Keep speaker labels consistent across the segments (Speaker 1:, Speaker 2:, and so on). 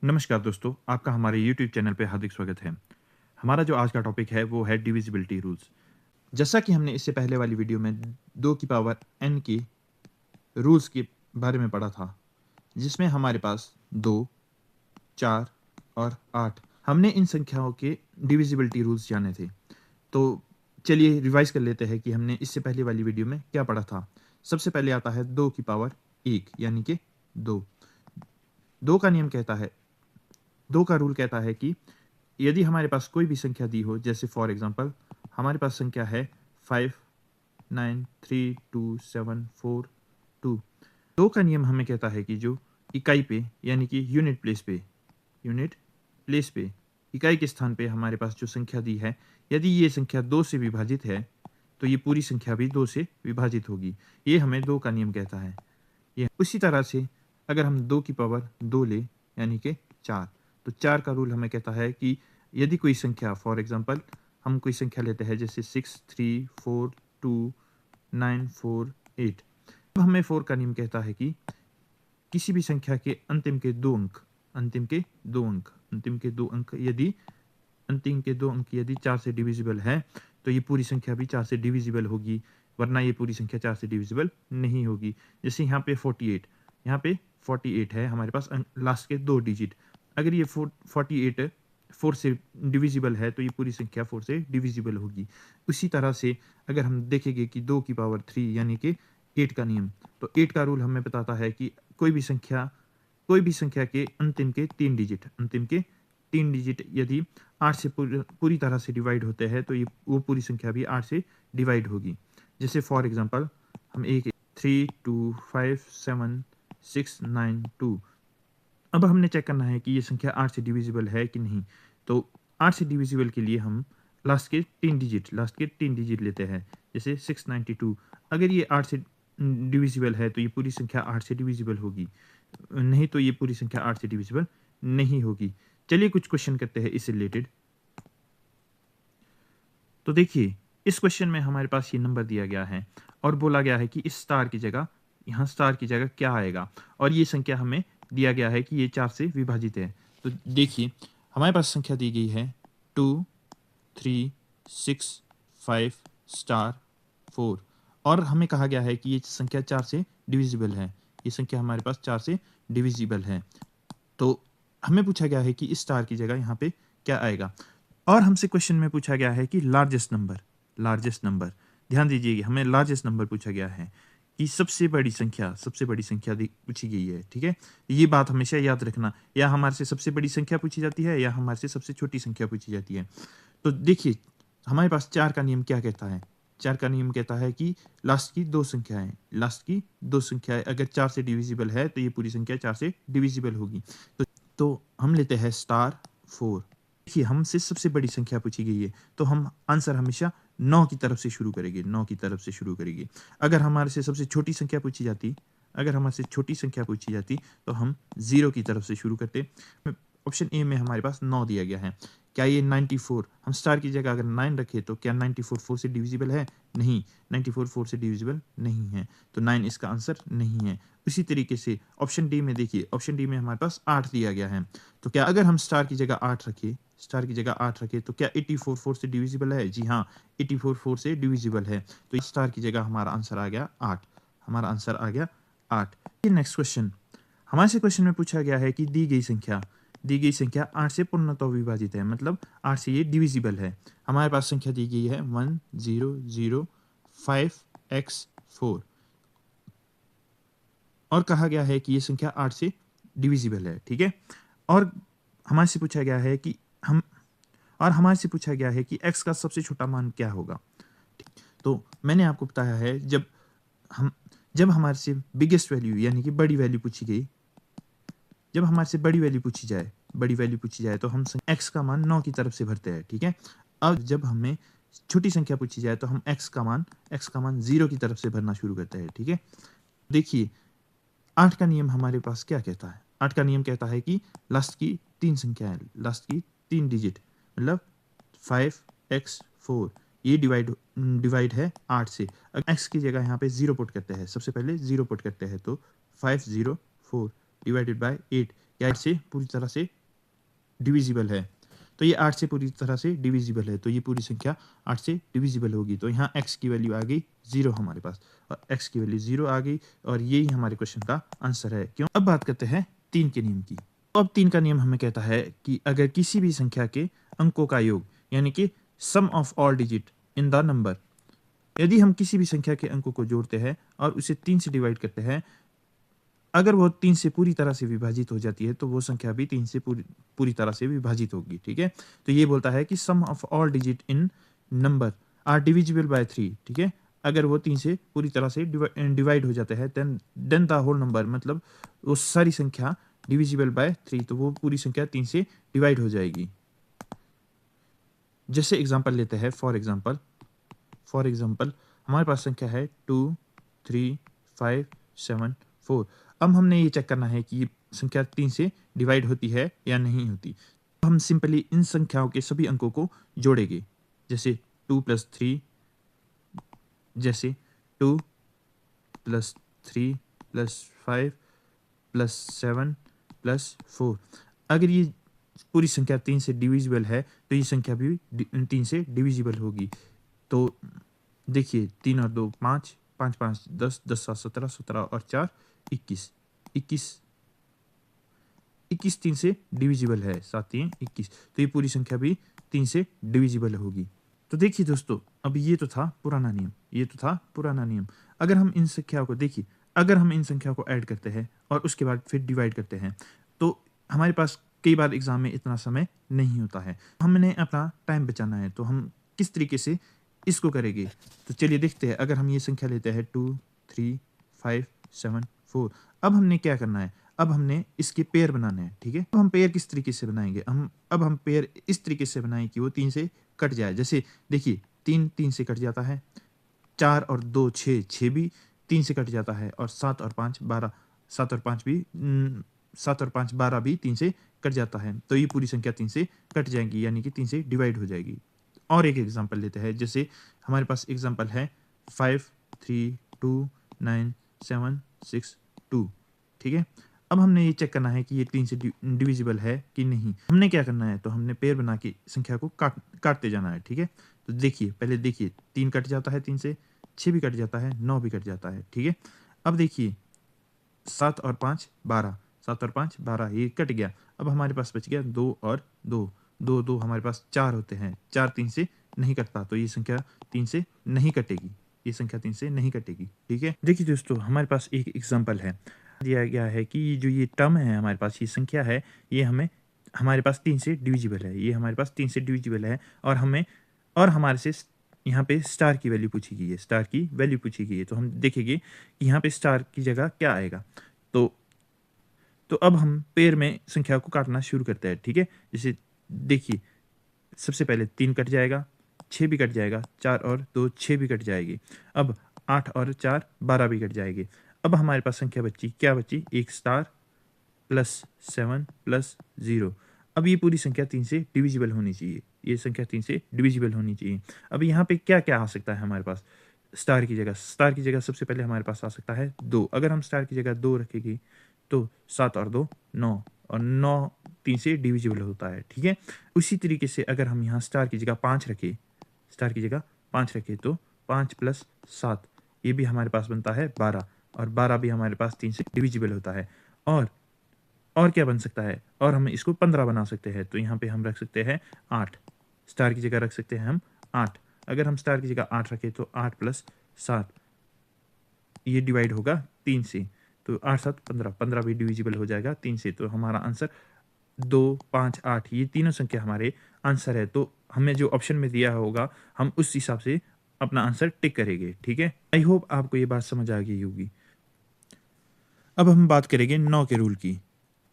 Speaker 1: नमस्कार दोस्तों, आपका हमारे YouTube चैनल पे हार्दिक स्वागत है। हमारा जो आज का टॉपिक है वो है डिविजिबिलिटी रूल्स। जैसा कि हमने इससे पहले वाली वीडियो में 2 की पावर n के रूल्स के बारे में पढ़ा था, जिसमें हमारे पास 2, 4 और 8 हमने इन संख्याओं के डिविजिबिलिटी रूल्स जाने थे। तो चलिए रिवाइज़ कर लेते हैं कि हमने इससे पहले वाली वीडियो में क्या पढ़ा था। सबसे पहले आता है 2 की पावर 1 यानी कि 2। 2 का नियम कहता है 2 का रूल कहता है कि यदि हमारे पास कोई भी संख्या दी हो, जैसे फॉर एग्जांपल हमारे पास संख्या है 5 9 3 2 7 4 2। 2 का नियम हमें कहता है कि जो इकाई पे यानी कि यूनिट प्लेस पे इकाई के स्थान पे हमारे पास जो संख्या दी है, यदि ये संख्या 2 से विभाजित है तो ये पूरी संख्या भी 2 से विभाजित होगी। ये हमें 2 का नियम कहता है। ये उसी तरह से अगर हम 2 की पावर 2 लें यानी कि 4, तो 4 का रूल हमें कहता है कि यदि कोई संख्या फॉर एग्जांपल हम कोई संख्या लेते हैं जैसे 6 3 4 2 9 4 8। अब हमें 4 का नियम कहता है कि किसी भी संख्या के अंतिम के 2 अंक अंतिम के 2 अंक यदि 4 से डिविजिबल है तो ये पूरी संख्या भी 4 से डिविजिबल होगी, वरना ये पूरी संख्या 4 से डिविजिबल नहीं होगी। जैसे यहाँ पे 48 है हमारे पास लास्ट के 2 डिजिट। अगर ये 48 4 से डिविजिबल है तो ये पूरी संख्या 4 से डिविजिबल होगी। उसी तरह से अगर हम देखेंगे कि 2 की पावर 3 यानी कि 8 का नियम, तो 8 का रूल हमें बताता है कि कोई भी संख्या के अंतिम के 3 डिजिट यदि 8 से पूरी तरह से डिवाइड होते हैं तो ये वो पूरी संख्या भी 8 से डिवाइड होगी। जैसे फॉर एग्जांपल हम 3 2 5 7 6 9 2। अब हमने चेक करना है कि ये संख्या 8 से डिविजिबल है कि नहीं। तो 8 से डिविजिबल के लिए हम लास्ट के 3 डिजिट लेते हैं, जैसे 692। अगर ये 8 से डिविजिबल है तो ये पूरी संख्या 8 से डिविजिबल होगी, नहीं तो ये पूरी संख्या 8 से डिविजिबल नहीं होगी। चलिए कुछ क्वेश्चन करते हैं इससे रिलेटेड। तो देखिए, इस क्वेश्चन में हमारे पास ये नंबर दिया गया है और बोला गया है कि इस स्टार की जगह यहाँ स्टार की जगह क्या आएगा, और ये संख्या हमें दिया गया है कि ये 4 से विभाजित है। तो देखिए, हमारे पास संख्या दी गई है 2 3 6 5 स्टार 4, और हमें कहा गया है कि ये संख्या 4 से डिविजिबल है। ये संख्या हमारे पास 4 से डिविजिबल है। तो हमें पूछा गया है कि इस स्टार की जगह यहाँ पे क्या आएगा, और हमसे क्वेश्चन में पूछा गया है कि लार्जेस्ट नंबर। ध्यान दीजिएगा, हमें लार्जेस्ट नंबर पूछा गया है कि सबसे बड़ी संख्या पूछी गई है। ठीक है, ये बात हमेशा याद रखना, या हमारे से सबसे बड़ी संख्या पूछी जाती है या हमारे से सबसे छोटी संख्या पूछी जाती है। तो देखिए, हमारे पास 4 का नियम क्या कहता है। 4 का नियम कहता है कि लास्ट की दो संख्याएं अगर 4 से डिविजिबल है तो ये पूरी संख्या 4 से डिविजिबल होगी। तो हम लेते हैं स्टार 4। देखिए, हमसे सबसे बड़ी संख्या पूछी गई है तो हम आंसर हमेशा 9 की तरफ से शुरू करेंगे। अगर हमारे से सबसे छोटी संख्या पूछी जाती तो हम 0 की तरफ से शुरू करते। ऑप्शन ए में हमारे पास 9 दिया गया है। क्या ये 94, हम स्टार की जगह अगर 9 रखें तो क्या 94 4 से डिविजिबल है? नहीं, 94 4 से डिविजिबल नहीं है, तो 9 इसका आंसर नहीं है। उसी तरीके से ऑप्शन डी में देखिए, ऑप्शन डी में हमारे पास 8 दिया गया है। तो क्या अगर हम स्टार की जगह 8 रखें तो क्या 84 4 से डिविजिबल है? जी हाँ, 84 4 से डिविजिबल है। तो स्टार की जगह हमारा आंसर आ गया 8। नेक्स्ट क्वेश्चन, हमारे से क्वेश्चन में पूछा गया है कि दी गई संख्या 8 से पूर्णतः विभाजित है, मतलब 8 से ये डिविजिबल है। हमारे पास संख्या दी गई है 1005x4, और कहा गया है कि ये संख्या 8 से डिविजिबल है। ठीक है, और हमारे से पूछा गया है कि x का सबसे छोटा मान क्या होगा। तो मैंने आपको बताया है, जब हमारे से बिगेस्ट वैल्यू यानी कि बड़ी वैल्यू पूछी जाए तो हम x का मान 9 की तरफ से भरते हैं। ठीक है, अब जब हमें छोटी संख्या पूछी जाए तो हम x का मान 0 की तरफ से भरना शुरू करते हैं। ठीक है, देखिए 8 का नियम हमारे पास क्या कहता है। 8 का नियम कहता है कि लास्ट की 3 डिजिट मतलब 5x4, ये डिवाइड है 8 से। अगर x की जगह यहाँ पे 0 पुट करते हैं, सबसे पहले 0 पुट करते हैं तो 504 डिवाइडेड बाय 8, या 8 से पूरी तरह से डिविजिबल है। तो ये 8 से पूरी तरह से डिविजिबल है, तो ये पूरी संख्या 8 से डिविजिबल होगी। तो यहाँ x की वैल्यू आ गई 0 हमारे पास, और x की वैल्यू 0 आ गई, और यही हमारे क्वेश्चन का आंसर है। क्यों? अब बात करते हैं 3 के नियम की। तो अब 3 का नियम हमें कहता है कि अगर किसी भी संख्या के अंकों का योग, यानी कि sum of all digit in the number, यदि हम किसी भी संख्या के अंकों को जोड़ते हैं और उसे 3 से डिवाइड करते हैं, अगर वो 3 से पूरी तरह से विभाजित हो जाती है तो वो संख्या भी 3 से पूरी तरह से विभाजित होगी। ठीक है, तो ये बोलता है कि sum of all digit in number are divisible by 3। ठीक है, अगर वो 3 से पूरी तरह से डिवाइड हो जाते हैं देन द होल नंबर, मतलब वो सारी संख्या डिविजिबल बाय 3, तो वो पूरी संख्या 3 से डिवाइड हो जाएगी। जैसे एग्जांपल लेते हैं, फॉर एग्जांपल हमारे पास संख्या है 2 3 5 7 4। अब हमने ये चेक करना है कि ये संख्या 3 से डिवाइड होती है या नहीं होती। हम सिंपली इन संख्याओं के सभी अंकों को जोड़ेंगे, जैसे 2 + 3, जैसे 2 + 3 + 5 + 7 + 4। अगर ये पूरी संख्या 3 से डिविजिबल है तो ये संख्या भी 3 से डिविजिबल होगी। तो देखिए 3 और 2 5, 5 5 10, 10 7 17, 17 और 4 21, 21 3 से डिविजिबल है, 7 3 21, तो ये पूरी संख्या भी 3 से डिविजिबल होगी। तो देखिए दोस्तों, अब ये तो था पुराना नियम, अगर हम इन संख्याओं को देखिए, अगर हम इन संख्याओं को ऐड करते हैं और उसके बाद फिर डिवाइड करते हैं, तो हमारे पास कई बार एग्जाम में इतना समय नहीं होता है, हमने अपना टाइम बचाना है, तो हम किस तरीके से इसको करेंगे। तो चलिए देखते हैं। अगर हम ये संख्या लेते हैं 2 3 5 7 4, अब हमने क्या करना है, अब हमने इसके पेयर बनाने हैं। ठीक है, अब हम पेयर किस तरीके से बनाएंगे, हम पेयर इस तरीके से बनाएं कि वो 3 से कट जाए। जैसे देखिए 3 3 से कट जाता है, 4 और 2 6, 6 भी 3 से कट जाता है, और 7 और 5 12, 7 और 5 भी 7 और 5 12 भी 3 से कट जाता है, तो ये पूरी संख्या 3 से कट जाएगी, यानी कि 3 से डिवाइड हो जाएगी। और एक एग्जांपल लेते हैं, जैसे हमारे पास एग्जांपल है 5 3 2 9 7 6 2। ठीक है, अब हमने ये चेक करना है कि ये 3 से डिविजिबल है कि नहीं। हमने क्या करना है, तो हमने पेयर बना के संख्या को काटते जाना है। ठीक है, तो देखिए पहले देखिए 3 कट जाता है 3 से, 6 भी कट जाता है, 9 भी कट जाता है। ठीक है, अब देखिए 7 और 5 12, 7 और 5 12, ये कट गया। अब हमारे पास बच गया 2 और 2, 2 2 हमारे पास 4 होते हैं, 4 3 से नहीं कटता, तो ये संख्या 3 से नहीं कटेगी, ये संख्या 3 से नहीं कटेगी। ठीक है, देखिए दोस्तों, हमारे पास एक एग्जांपल है, दिया गया है कि जो ये टर्म है हमारे पास, ये संख्या है, ये हमारे पास 3 से डिविजिबल है, ये हमारे पास 3 से डिविजिबल है, और हमारे से यहाँ पे स्टार की वैल्यू पूछी गई है, स्टार की वैल्यू पूछी गई है। तो हम देखेंगे कि यहाँ पे स्टार की जगह क्या आएगा। तो अब हम पेयर में संख्या को काटना शुरू करते हैं। ठीक है, जैसे देखिए सबसे पहले 3 कट जाएगा, 6 भी कट जाएगा, 4 और 2 6 भी कट जाएगी। अब 8 और 4 12 भी कट जाएगी। अब हमारे पास संख्या बची, क्या बची, एक स्टार प्लस 7 प्लस 0। अब ये पूरी संख्या 3 से डिविजिबल होनी चाहिए, ये संख्या 3 से डिविजिबल होनी चाहिए। अब यहाँ पे क्या क्या आ सकता है हमारे पास, स्टार की जगह सबसे पहले हमारे पास आ सकता है 2। अगर हम स्टार की जगह 2 रखेंगे तो 7 और 2 9, और 9 3 से डिविजिबल होता है। ठीक है, उसी तरीके से अगर हम यहाँ स्टार की जगह 5 रखें, तो 5 प्लस 7, ये भी हमारे पास बनता है 12, और 12 भी हमारे पास 3 से डिविजिबल होता है। और क्या बन सकता है, और हम इसको 15 बना सकते हैं, तो यहाँ पे हम रख सकते हैं 8, स्टार की जगह रख सकते हैं हम 8। अगर हम स्टार की जगह 8 रखें तो 8 प्लस 7, ये डिवाइड होगा 3 से, तो 8 7 15, 15 भी डिविजिबल हो जाएगा 3 से। तो हमारा आंसर 2 5 8, ये तीनों संख्या हमारे आंसर है। तो हमें जो ऑप्शन में दिया होगा हम उस हिसाब से अपना आंसर टिक करेंगे। ठीक है, आई होप आपको ये बात समझ आ गई होगी। अब हम बात करेंगे 9 के रूल की,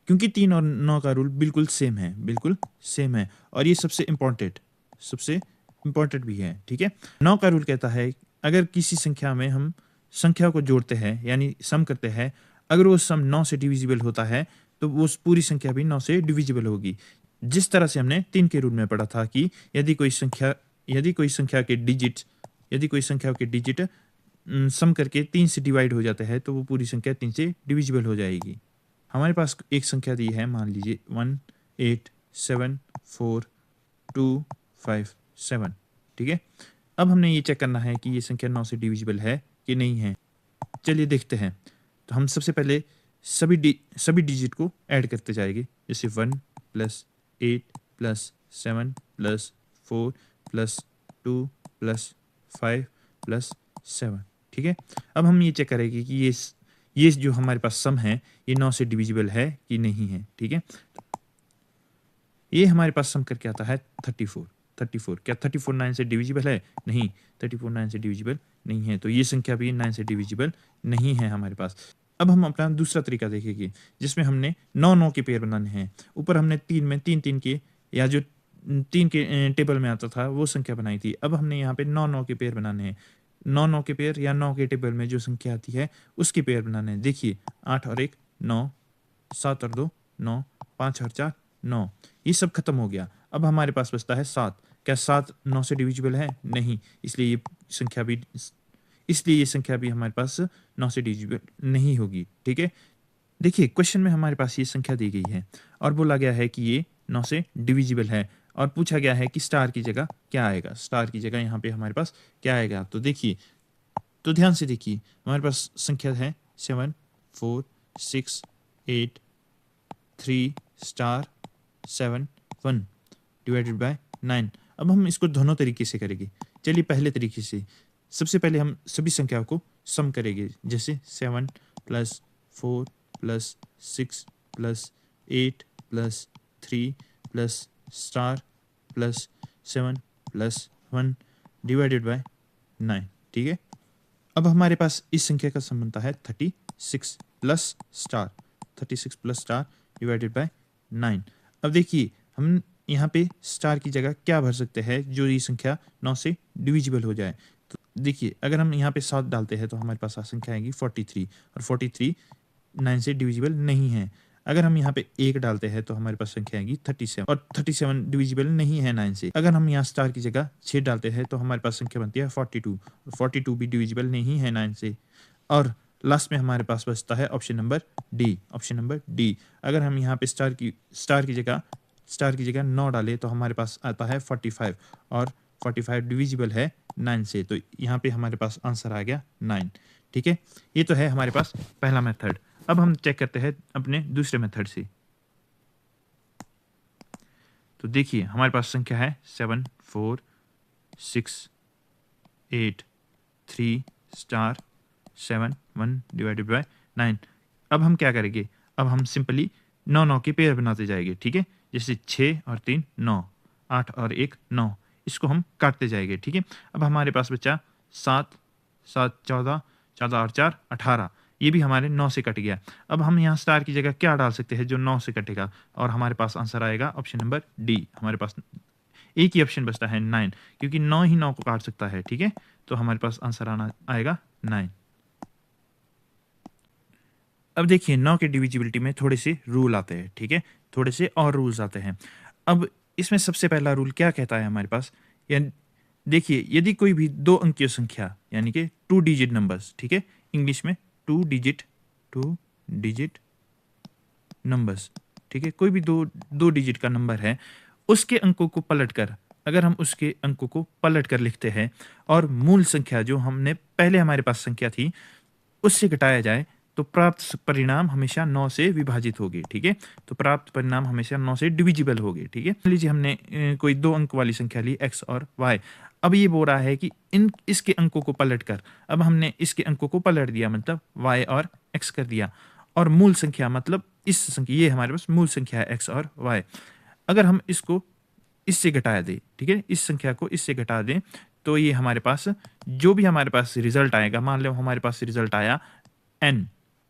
Speaker 1: क्योंकि 3 और 9 का रूल बिल्कुल सेम है, और ये सबसे इम्पोर्टेंट भी है। ठीक है, 9 का रूल कहता है अगर किसी संख्या में हम संख्या को जोड़ते हैं यानी सम करते हैं, अगर वो सम 9 से डिविजिबल होता है तो वो पूरी संख्या भी 9 से डिविजिबल होगी। जिस तरह से हमने 3 के रूल में पढ़ा था कि यदि कोई संख्या के डिजिट सम करके 3 से डिवाइड हो जाते हैं तो वो पूरी संख्या 3 से डिविजिबल हो जाएगी। हमारे पास एक संख्या दी है, मान लीजिए 1874257, ठीक है। अब हमने ये चेक करना है कि ये संख्या 9 से डिविजिबल है कि नहीं है। चलिए देखते हैं। तो हम सबसे पहले सभी डिजिट को ऐड करते जाएंगे, जैसे 1 + 8 + 7 + 4 + 2 + 5 + 7, ठीक है। अब हम ये चेक करेंगे कि ये जो हमारे पास सम है ये 9 से डिविजिबल है कि नहीं है, ठीक है। ये हमारे पास सम करके आता है 34। क्या 34 9 से डिविजिबल है? नहीं, 34 9 से डिविजिबल नहीं है। तो ये संख्या भी 9 से डिविजिबल नहीं है हमारे पास। अब हम अपना दूसरा तरीका देखेंगे, जिसमें हमने 9 के पेयर बनाने हैं। ऊपर हमने 3 में 3 के, या जो 3 के टेबल में आता था वो संख्या बनाई थी। अब हमने यहाँ पे 9 के पेयर बनाने हैं। 9 के पेयर, या 9 के टेबल में जो संख्या आती है उसके पेयर बनाने हैं। देखिए, 8 और 1 9, 7 और 2 9, 5 और 4 9, ये सब खत्म हो गया। अब हमारे पास बचता है 7। क्या 7 9 से डिविजिबल है? नहीं, इसलिए ये संख्या भी हमारे पास 9 से डिविजिबल नहीं होगी, ठीक है। देखिए, क्वेश्चन में हमारे पास ये संख्या दी गई है और बोला गया है कि ये 9 से डिविजिबल है, और पूछा गया है कि स्टार की जगह क्या आएगा। स्टार की जगह यहाँ पे हमारे पास क्या आएगा? तो देखिए, तो ध्यान से देखिए, हमारे पास संख्या है 7 4 6 8 3 स्टार 7 1 डिवाइडेड बाय 9। अब हम इसको दोनों तरीके से करेंगे। चलिए पहले तरीके से, सबसे पहले हम सभी संख्याओं को सम करेंगे, जैसे 7 + 4 + 6 + 8 + 3 + स्टार + 7 + 1 डिवाइडेड बाय 9, ठीक है। अब हमारे पास इस संख्या का सम बनता है 36 + स्टार, 36 + स्टार डिवाइडेड बाय 9। अब देखिए, हम यहाँ पे स्टार की जगह क्या भर सकते हैं जो ये संख्या 9 से डिविजिबल हो जाए। तो देखिए, अगर हम यहाँ पे 7 डालते हैं तो हमारे पास संख्या आएगी 43, और 43 9 से डिविजिबल नहीं है। अगर हम यहाँ पे 1 डालते हैं तो हमारे पास संख्या आएगी 37, और 37 डिविजिबल नहीं है 9 से। अगर हम यहाँ स्टार की जगह 6 डालते हैं तो हमारे पास संख्या बनती है 42, और 42 भी डिविजिबल नहीं है 9 से। और लास्ट में हमारे पास बचता है ऑप्शन नंबर डी। अगर हम यहाँ पे स्टार की जगह 9 डालें तो हमारे पास आता है 45, और 45 डिविजिबल है 9 से। तो यहाँ पे हमारे पास आंसर आ गया 9, ठीक है। ये तो है हमारे पास पहला मेथड। अब हम चेक करते हैं अपने दूसरे मेथड से। तो देखिए, हमारे पास संख्या है 7 4 6 8 3 स्टार 7 1 डिवाइडेड बाय 9। अब हम क्या करेंगे? अब हम सिंपली 9 के पेयर बनाते जाएंगे, ठीक है। जैसे 6 और 3 9, 8 और 1 9, इसको हम काटते जाएंगे, ठीक है। अब हमारे पास बचा 7 7 14, 14 और 4 18, ये भी हमारे 9 से कट गया। अब हम यहाँ स्टार की जगह क्या डाल सकते हैं जो 9 से कटेगा, और हमारे पास आंसर आएगा ऑप्शन नंबर डी। हमारे पास एक ही ऑप्शन बचता है 9, क्योंकि 9 ही 9 को काट सकता है, ठीक है। तो हमारे पास आंसर आएगा 9। अब देखिए, 9 के डिविजिबिलिटी में थोड़े से रूल आते हैं, ठीक है। थोड़े से और रूल्स आते हैं। अब इसमें सबसे पहला रूल क्या कहता है हमारे पास, या देखिए, यदि कोई भी 2 अंकीय संख्या, यानी कि 2 डिजिट नंबर्स, ठीक है, इंग्लिश में 2 डिजिट नंबर्स, ठीक है, कोई भी 2 डिजिट का नंबर है, उसके अंकों को पलटकर, अगर हम उसके अंकों को पलटकर लिखते हैं और मूल संख्या जो हमने पहले हमारे पास संख्या थी उससे घटाया जाए, तो प्राप्त परिणाम हमेशा 9 से विभाजित होगी, ठीक है। तो प्राप्त परिणाम हमेशा 9 से डिविजिबल होगी, ठीक है। मान लीजिए हमने कोई 2 अंक वाली संख्या ली x और y। अब ये बोल रहा है कि इसके अंकों को पलटकर, अब हमने इसके अंकों को पलट दिया, मतलब y और x कर दिया, और मूल संख्या मतलब इस संख्या, ये हमारे पास मूल संख्या है x और y। अगर हम इसको इससे घटाया दें, ठीक है, इस संख्या को इससे घटा दें, तो ये हमारे पास जो भी हमारे पास रिजल्ट आएगा, मान लो हमारे पास रिजल्ट आया n,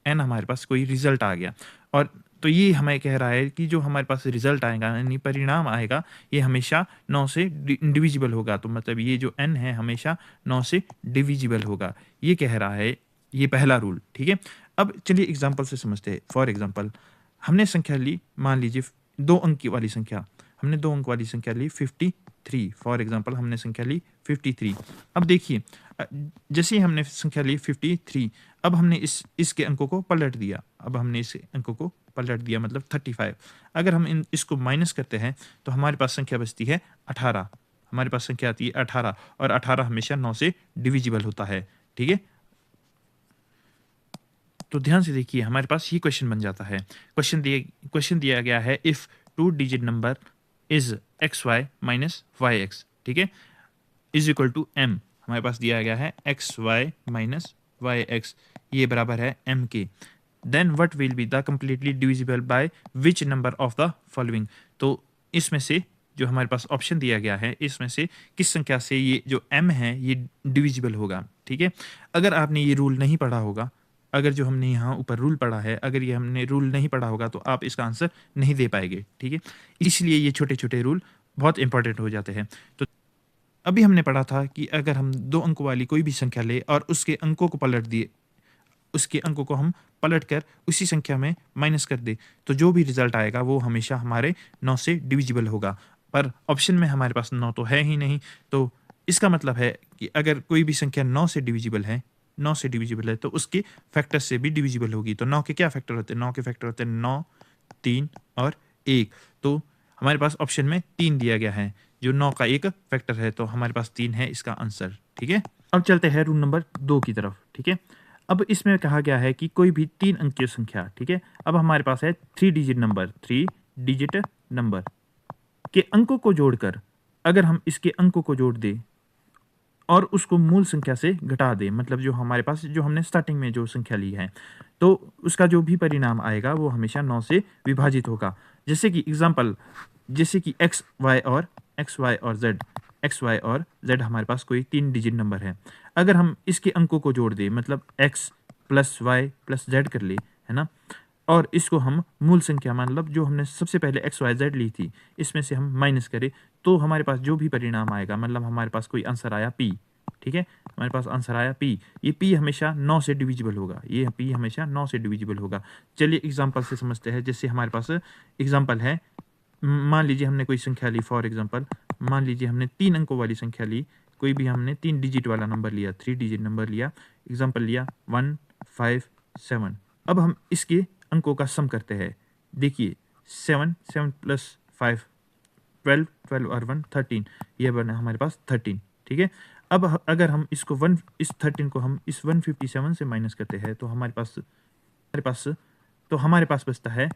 Speaker 1: हमारे पास कोई रिजल्ट आ गया, और तो ये हमें कह रहा है कि जो हमारे पास रिजल्ट आएगा, यानी परिणाम आएगा, ये हमेशा 9 से डिविजिबल होगा। तो मतलब ये जो n है हमेशा 9 से डिविजिबल होगा, ये कह रहा है, ये पहला रूल, ठीक है। अब चलिए एग्जाम्पल से समझते हैं। फॉर एग्जाम्पल, हमने संख्या ली, मान लीजिए 2 अंक वाली संख्या, हमने 2 अंक वाली संख्या ली 53। फॉर एग्जाम्पल, हमने संख्या ली 53। अब देखिए, जैसे हमने संख्या ली 53, अब हमने इसके अंकों को पलट दिया। अब हमने इस अंकों को पलट दिया, मतलब 35। अगर हम इसको माइनस करते हैं तो हमारे पास संख्या बचती है 18। हमारे पास संख्या आती है 18, और 18 हमेशा 9 से डिविजिबल होता है। ठीक है, तो ध्यान से देखिए, हमारे पास ये क्वेश्चन बन जाता है। क्वेश्चन दिया गया है, if 2 digit number is X Y minus Y X, ठीक है, इज इक्वल टू एम। हमारे पास दिया गया है X Y minus Y X, ये बराबर है M K. Then what will be the completely divisible by which number of the following. तो इसमें से जो हमारे पास ऑप्शन दिया गया है, इसमें से किस संख्या से ये जो m है ये डिविजिबल होगा। ठीक है, अगर आपने ये रूल नहीं पढ़ा होगा, अगर जो हमने यहाँ ऊपर रूल पढ़ा है, अगर ये हमने रूल नहीं पढ़ा होगा तो आप इसका आंसर नहीं दे पाएंगे। ठीक है, इसलिए ये छोटे छोटे रूल बहुत इंपॉर्टेंट हो जाते हैं। तो अभी हमने पढ़ा था कि अगर हम 2 अंकों वाली कोई भी संख्या ले और उसके अंकों को पलट दिए, उसके अंकों को हम पलट कर उसी संख्या में माइनस कर दे, तो जो भी रिजल्ट आएगा वो हमेशा हमारे 9 से डिविजिबल होगा। पर ऑप्शन में हमारे पास 9 तो है ही नहीं, तो इसका मतलब है कि अगर कोई भी संख्या 9 से डिविजिबल है, 9 से डिविजिबल है, तो उसके फैक्टर से भी डिविजिबल होगी। तो 9 के क्या फैक्टर होते हैं? 9 के फैक्टर होते हैं 9, 3 और 1। तो हमारे पास ऑप्शन में 3 दिया गया है, जो 9 का एक फैक्टर है, तो हमारे पास 3 है इसका आंसर। ठीक है, अब चलते हैं रूल नंबर 2 की तरफ। ठीक है, अब इसमें कहा गया है कि कोई भी 3 अंकीय संख्या, ठीक है, अब हमारे पास है 3 डिजिट नंबर के अंकों को जोड़कर, अगर हम इसके अंकों को जोड़ दें और उसको मूल संख्या से घटा दें, मतलब जो हमारे पास जो हमने स्टार्टिंग में जो संख्या ली है, तो उसका जो भी परिणाम आएगा वो हमेशा 9 से विभाजित होगा। जैसे कि एग्जांपल, जैसे कि एक्स वाई और जेड हमारे पास कोई 3 डिजिट नंबर है। अगर हम इसके अंकों को जोड़ दें, मतलब X plus Y plus Z कर ले, है ना, और इसको हम मूल संख्या, मतलब जो हमने सबसे पहले एक्स वाई जेड ली थी, इसमें से हम माइनस करें, तो हमारे पास जो भी परिणाम आएगा, मतलब हमारे पास कोई आंसर आया पी। ठीक है, हमारे पास आंसर आया पी। ये पी हमेशा 9 से डिविजिबल होगा, ये पी हमेशा 9 से डिविजिबल होगा। चलिए एग्जांपल से समझते हैं। जैसे हमारे पास एग्जांपल है, मान लीजिए हमने कोई संख्या ली, फॉर एग्जांपल मान लीजिए हमने 3 अंकों वाली संख्या ली, कोई भी हमने 3 डिजिट वाला नंबर लिया, 3 डिजिट नंबर लिया, एग्जांपल लिया 1, 5, 7। अब हम इसके अंकों का सम करते हैं। देखिए 7 प्लस 5 12, 12 और 1 13, ये बना हमारे पास 13। ठीक है, अब अगर हम इसको इस 13 को हम इस 157 से माइनस करते हैं, तो हमारे पास बचता है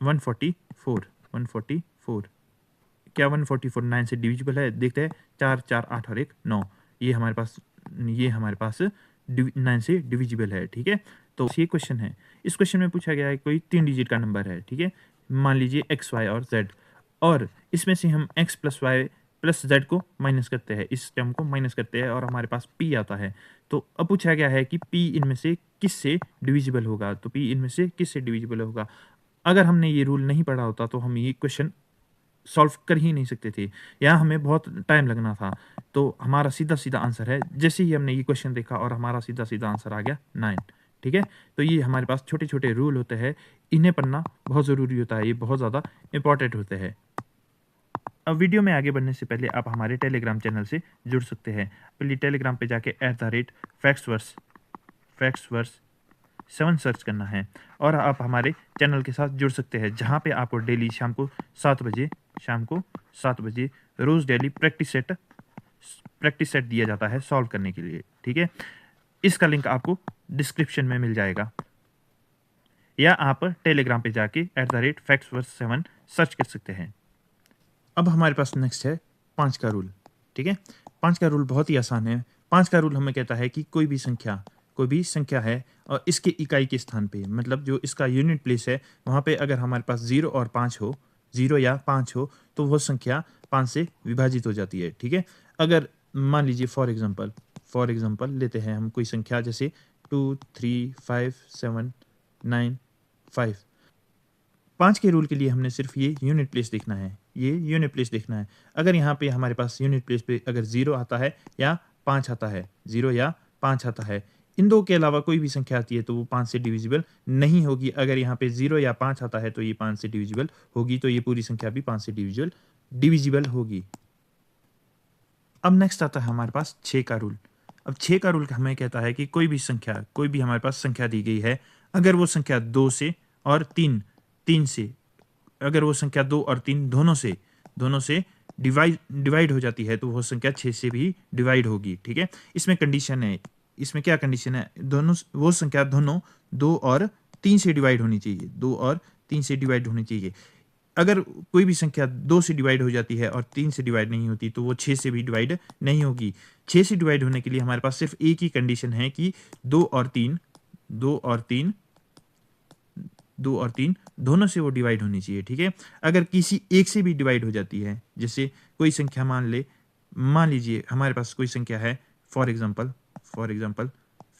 Speaker 1: 144। क्या 144 9 से डिविजिबल है? देखते हैं, 4, 4, 8 और 1 9, ये हमारे पास 9 से डिविजिबल है। ठीक है, तो ये क्वेश्चन है। इस क्वेश्चन में पूछा गया है कोई 3 डिजिट का नंबर है। ठीक है, मान लीजिए एक्स वाई और जेड, और इसमें से हम X plus Y plus Z को माइनस करते हैं, इस टर्म को माइनस करते हैं, और हमारे पास पी आता है। तो अब पूछा गया है कि पी इनमें से किस से डिविजिबल होगा, तो पी इनमें से किस से डिविजिबल होगा। अगर हमने ये रूल नहीं पढ़ा होता तो हम ये क्वेश्चन सॉल्व कर ही नहीं सकते थे, यहाँ हमें बहुत टाइम लगना था। तो हमारा सीधा सीधा आंसर है, जैसे ही हमने ये क्वेश्चन देखा और हमारा सीधा सीधा आंसर आ गया 9। ठीक है, तो ये हमारे पास छोटे छोटे रूल होते हैं, इन्हें पढ़ना बहुत ज़रूरी होता है, ये बहुत ज़्यादा इंपॉर्टेंट होते हैं। अब वीडियो में आगे बढ़ने से पहले आप हमारे टेलीग्राम चैनल से जुड़ सकते हैं। पहले टेलीग्राम पे जाके @factsverse7 सर्च करना है, और आप हमारे चैनल के साथ जुड़ सकते हैं, जहाँ पे आपको डेली शाम को 7 बजे रोज़ डेली प्रैक्टिस सेट दिया जाता है सॉल्व करने के लिए। ठीक है, इसका लिंक आपको डिस्क्रिप्शन में मिल जाएगा, या आप टेलीग्राम पे जाके @factsverse7 सर्च कर सकते हैं। अब हमारे पास नेक्स्ट है 5 का रूल। ठीक है, 5 का रूल बहुत ही आसान है। 5 का रूल हमें कहता है कि कोई भी संख्या है और इसके इकाई के स्थान पे, मतलब जो इसका यूनिट प्लेस है, वहाँ पे अगर हमारे पास 0 और 5 हो, 0 या 5 हो, तो वो संख्या 5 से विभाजित हो जाती है। ठीक है, अगर मान लीजिए फॉर एग्जांपल लेते हैं हम कोई संख्या, जैसे 2, 3, 5, 7, 9, 5। 5 के रूल के लिए हमने सिर्फ ये यूनिट प्लेस देखना है, अगर यहाँ पे हमारे पास यूनिट प्लेस पे अगर 0 आता है या 5 आता है, इन दो के अलावा कोई भी संख्या आती है तो वो 5 से डिविजिबल नहीं होगी। अगर यहाँ पे 0 या 5 आता है तो ये 5 से डिविजिबल होगी, तो ये पूरी संख्या भी 5 से डिविजिबल होगी। अब नेक्स्ट आता है हमारे पास 6 का रूल। अब 6 का रूल हमें कहता है कि कोई भी हमारे पास संख्या दी गई है, अगर वो संख्या 2 से और 3 3 से, अगर वो संख्या 2 और 3 दोनों से डिवाइड हो जाती है तो वो संख्या 6 से भी डिवाइड होगी, ठीक है। इसमें कंडीशन है, इसमें क्या कंडीशन है, वो संख्या दोनों 2 और 3 से डिवाइड होनी चाहिए, 2 और 3 से डिवाइड होनी चाहिए। अगर कोई भी संख्या 2 से डिवाइड हो जाती है और 3 से डिवाइड नहीं होती तो वो 6 से भी डिवाइड नहीं होगी। 6 से डिवाइड होने के लिए हमारे पास सिर्फ एक ही कंडीशन है कि 2 और 3 दोनों से वो डिवाइड होनी चाहिए, ठीक है। अगर किसी एक से भी डिवाइड हो जाती है, जैसे कोई संख्या मान लीजिए हमारे पास कोई संख्या है, फॉर एग्जांपल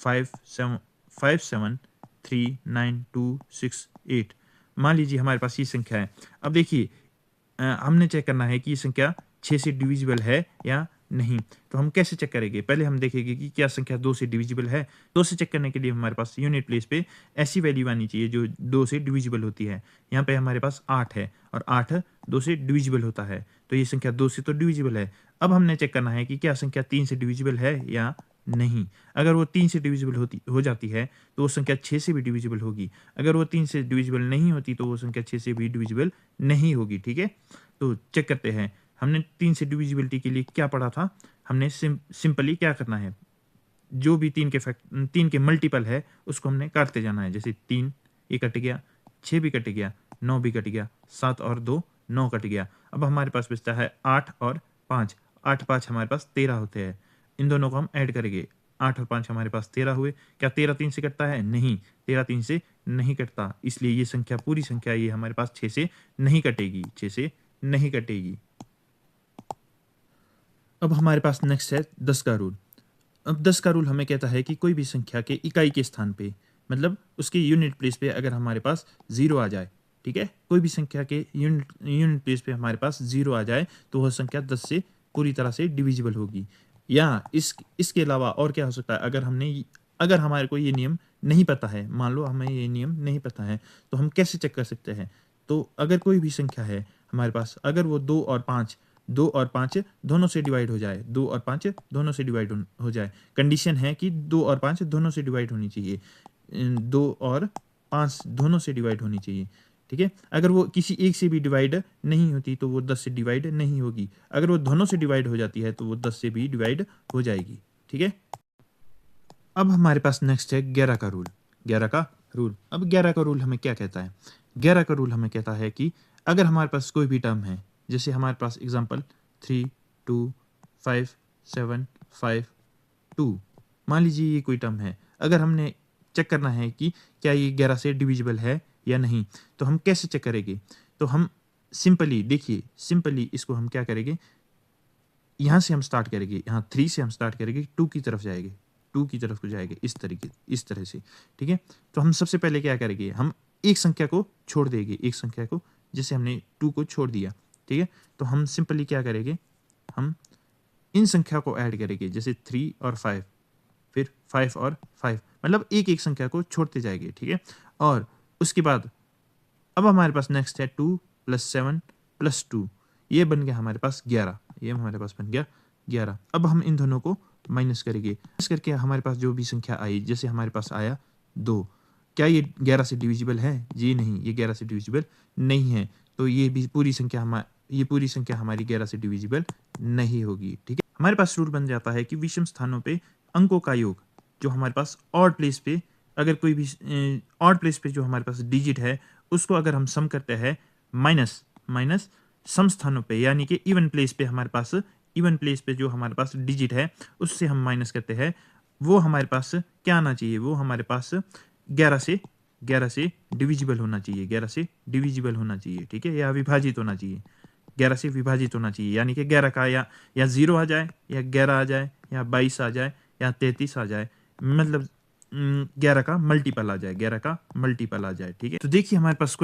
Speaker 1: 5739268, मान लीजिए हमारे पास ये संख्या है। अब देखिए हमने चेक करना है कि ये संख्या 6 से डिविजिबल है या नहीं। तो हम कैसे चेक करेंगे, पहले हम देखेंगे कि क्या संख्या 2 से डिविजिबल है। 2 से चेक करने के लिए हमारे पास यूनिट प्लेस पे ऐसी वैल्यू आनी चाहिए जो 2 से डिविजिबल होती है। यहाँ पे हमारे पास 8 है और 8 2 से डिविजिबल होता है, तो ये संख्या 2 से तो डिविजिबल है। अब हमने चेक करना है कि क्या संख्या 3 से डिविजिबल है या नहीं। अगर वो 3 से डिविजिबल हो जाती है तो वो संख्या 6 से भी डिविजिबल होगी। अगर वो 3 से डिविजिबल नहीं होती तो वो संख्या 6 से भी डिविजिबल नहीं होगी, ठीक है। तो चेक करते हैं, हमने 3 से डिविजिबिलिटी के लिए क्या पढ़ा था। हमने सिंपली क्या करना है, जो भी 3 के मल्टीपल है उसको हमने काटते जाना है। जैसे 3 ये कट गया, 6 भी कट गया, 9 भी कट गया, 7 और 2 9 कट गया। अब हमारे पास बचता है 8 और 5। 8 5 हमारे पास 13 होते हैं। इन दोनों को हम ऐड करेंगे, 8 और 5 हमारे पास 13 हुए। क्या 13 3 से कटता है? नहीं, 13 3 से नहीं कटता। इसलिए ये संख्या, पूरी संख्या ये हमारे पास 6 से नहीं कटेगी, 6 से नहीं कटेगी। अब हमारे पास नेक्स्ट है 10 का रूल। अब 10 का रूल हमें कहता है कि कोई भी संख्या के इकाई के स्थान पे, मतलब उसके यूनिट प्लेस पे अगर हमारे पास 0 आ जाए, ठीक है, कोई भी संख्या के यूनिट प्लेस पे हमारे पास 0 आ जाए तो वह संख्या 10 से पूरी तरह से डिविजिबल होगी। या इसके अलावा और क्या हो सकता है, अगर हमारे को ये नियम नहीं पता है, मान लो हमें ये नियम नहीं पता है, तो हम कैसे चेक कर सकते हैं। तो अगर कोई भी संख्या है हमारे पास, अगर वो 2 और 5 दोनों से डिवाइड हो जाए, 2 और 5 दोनों से डिवाइड हो जाए, कंडीशन है कि 2 और 5 दोनों से डिवाइड होनी चाहिए, 2 और 5 दोनों से डिवाइड होनी चाहिए, ठीक है। अगर वो किसी एक से भी डिवाइड नहीं होती तो वो 10 से डिवाइड नहीं होगी। अगर वो दोनों से डिवाइड हो जाती है तो वो 10 से भी डिवाइड हो जाएगी, ठीक है। अब हमारे पास नेक्स्ट है 11 का रूल। 11 का रूल, अब 11 का रूल हमें क्या कहता है? 11 का रूल हमें कहता है कि अगर हमारे पास कोई भी टर्म है, जैसे हमारे पास एग्जांपल 3 2 5 7 5 2, मान लीजिए ये कोई टर्म है। अगर हमने चेक करना है कि क्या ये 11 से डिविजिबल है या नहीं, तो हम कैसे चेक करेंगे? तो हम सिंपली देखिए, सिंपली इसको हम क्या करेंगे, यहाँ से हम स्टार्ट करेंगे, यहाँ 3 से हम स्टार्ट करेंगे, 2 की तरफ जाएंगे, 2 की तरफ को जाएंगे, इस तरह से, ठीक है। तो हम सबसे पहले क्या करेंगे, हम एक संख्या को छोड़ देंगे, एक संख्या को, जैसे हमने 2 को छोड़ दिया, ठीक है। तो हम सिंपली क्या करेंगे, हम इन संख्या को ऐड करेंगे, जैसे 3 और 5, फिर 5 और 5, मतलब एक एक संख्या को छोड़ते जाएंगे, ठीक है। और उसके बाद अब हमारे पास नेक्स्ट है 2 + 7 + 2, ये बन गया हमारे पास 11, ये हमारे पास बन गया 11। अब हम इन दोनों को माइनस करेंगे, माइनस करके हमारे पास जो भी संख्या आई, जैसे हमारे पास आया 2, क्या ये 11 से डिविजिबल है? जी नहीं, ये 11 से डिविजिबल नहीं है। तो ये पूरी संख्या हमारी 11 से डिविजिबल नहीं होगी, ठीक है। हमारे पास रूल बन जाता है कि विषम स्थानों पे अंकों का योग, जो हमारे पास ऑड प्लेस पे, अगर कोई भी ऑड प्लेस पे जो हमारे पास डिजिट है उसको अगर हम सम करते हैं माइनस सम स्थानों पे, यानी कि इवन प्लेस पे, हमारे पास इवन प्लेस पे जो हमारे पास डिजिट है उससे हम माइनस करते हैं, वो हमारे पास क्या आना चाहिए, वो हमारे पास 11 से डिविजिबल होना चाहिए, 11 से डिविजिबल होना चाहिए, ठीक है, या विभाजित होना चाहिए, 11 से विभाजित होना चाहिए। यानी कि 11 का या 0 आ जाए, या 11 आ जाए, या 22 आ जाए, या 33 आ जाए, मतलब 11 का मल्टीपल आ जाए, 11 का मल्टीपल आ जाए, ठीक है। तो देखिए हमारे पास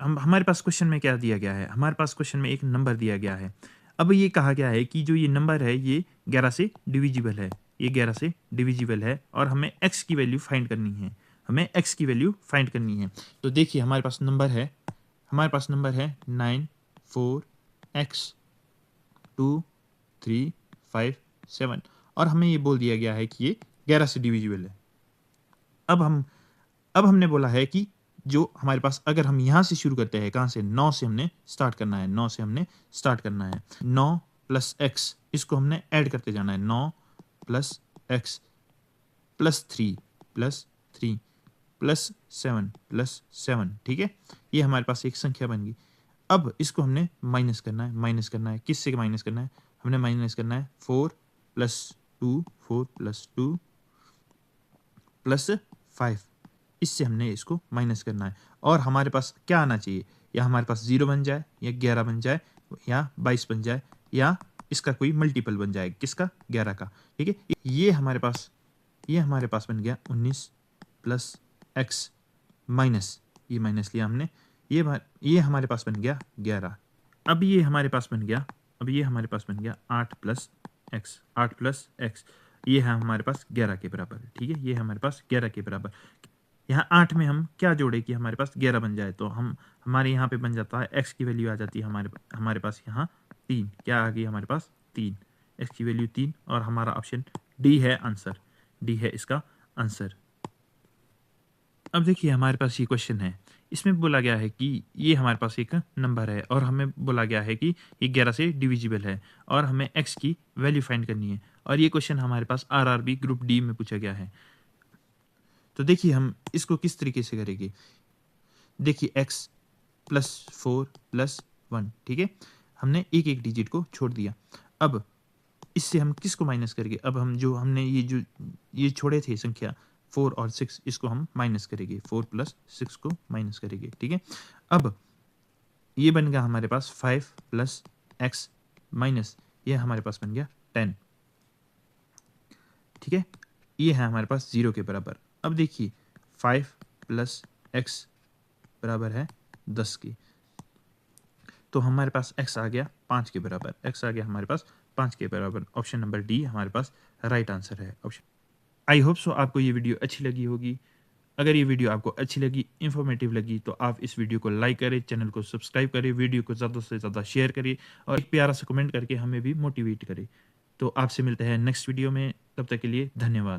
Speaker 1: हमारे पास क्वेश्चन में क्या दिया गया है, हमारे पास क्वेश्चन में एक नंबर दिया गया है। अब ये कहा गया है कि जो ये नंबर है ये 11 से डिविजिबल है, ये 11 से डिविजिबल है, और हमें x की वैल्यू फाइंड करनी है, हमें x की वैल्यू फाइंड करनी है। तो देखिए हमारे पास नंबर है 9 4 x 2 3 5 7, और हमें ये बोल दिया गया है कि ये 11 से डिविजिबल है। अब हमने बोला है कि जो हमारे पास, अगर हम यहाँ से शुरू करते हैं, कहाँ से, 9 से हमने स्टार्ट करना है, 9 से हमने स्टार्ट करना है। 9 प्लस एक्स, इसको हमने ऐड करते जाना है। 9 plus x plus 3 plus 3 plus 7, ठीक है। ये हमारे पास एक संख्या बन गई। अब इसको हमने माइनस करना है, माइनस करना है। किससे माइनस करना है? हमने माइनस करना है 4 प्लस 2, 4 प्लस 2 प्लस 5, इससे हमने इसको माइनस करना है। और हमारे पास क्या आना चाहिए? या हमारे पास 0 बन जाए, या 11 बन जाए, या 22 बन जाए, या इसका कोई मल्टीपल बन जाए। किसका? 11 का, ठीक है। ये हमारे पास बन गया 19 प्लस एक्स माइनस, ये माइनस लिया हमने, ये हमारे पास बन गया 11। अब ये हमारे पास बन गया 8 प्लस एक्स, 8 प्लस एक्स, ये है हमारे पास 11 के बराबर, ठीक है। ये हमारे पास 11 के बराबर। यहाँ 8 में हम क्या जोड़े कि हमारे पास 11 बन जाए? तो हमारे यहाँ पे बन जाता है, एक्स की वैल्यू आ जाती है हमारे पास यहाँ 3। क्या आ गई हमारे पास? 3, एक्स की वैल्यू 3। और हमारा ऑप्शन डी है आंसर, डी है इसका आंसर। अब देखिए हमारे पास ये क्वेश्चन है, इसमें बोला गया है कि ये हमारे पास एक नंबर है और हमें बोला गया है कि ये 11 से डिविजिबल है और हमें x की वैल्यू फाइंड करनी है। और ये क्वेश्चन हमारे पास आरआरबी ग्रुप डी में पूछा गया है। तो देखिए हम इसको किस तरीके से करेंगे। देखिए x प्लस 4 प्लस 1, ठीक है। हमने एक एक डिजिट को छोड़ दिया। अब इससे हम किसको माइनस करेंगे? अब हम जो हमने ये छोड़े थे संख्या 4 और 6, इसको हम माइनस करेंगे। 4 प्लस 6 को माइनस करेंगे, ठीक है। अब ये बन गया हमारे पास 5 प्लस एक्स माइनस, ये हमारे पास बन गया 10, ठीक है। ये है हमारे पास 0 के बराबर। अब देखिए 5 प्लस एक्स बराबर है 10 की, तो हमारे पास x आ गया 5 के बराबर, x आ गया हमारे पास 5 के बराबर। ऑप्शन नंबर डी हमारे पास राइट आंसर है। ऑप्शन, आई होप सो आपको ये वीडियो अच्छी लगी होगी। अगर ये वीडियो आपको अच्छी लगी, इन्फॉर्मेटिव लगी, तो आप इस वीडियो को लाइक करें, चैनल को सब्सक्राइब करें, वीडियो को ज़्यादा से ज़्यादा शेयर करिए और एक प्यारा सा कमेंट करके हमें भी मोटिवेट करें। तो आपसे मिलते हैं नेक्स्ट वीडियो में, तब तक के लिए धन्यवाद।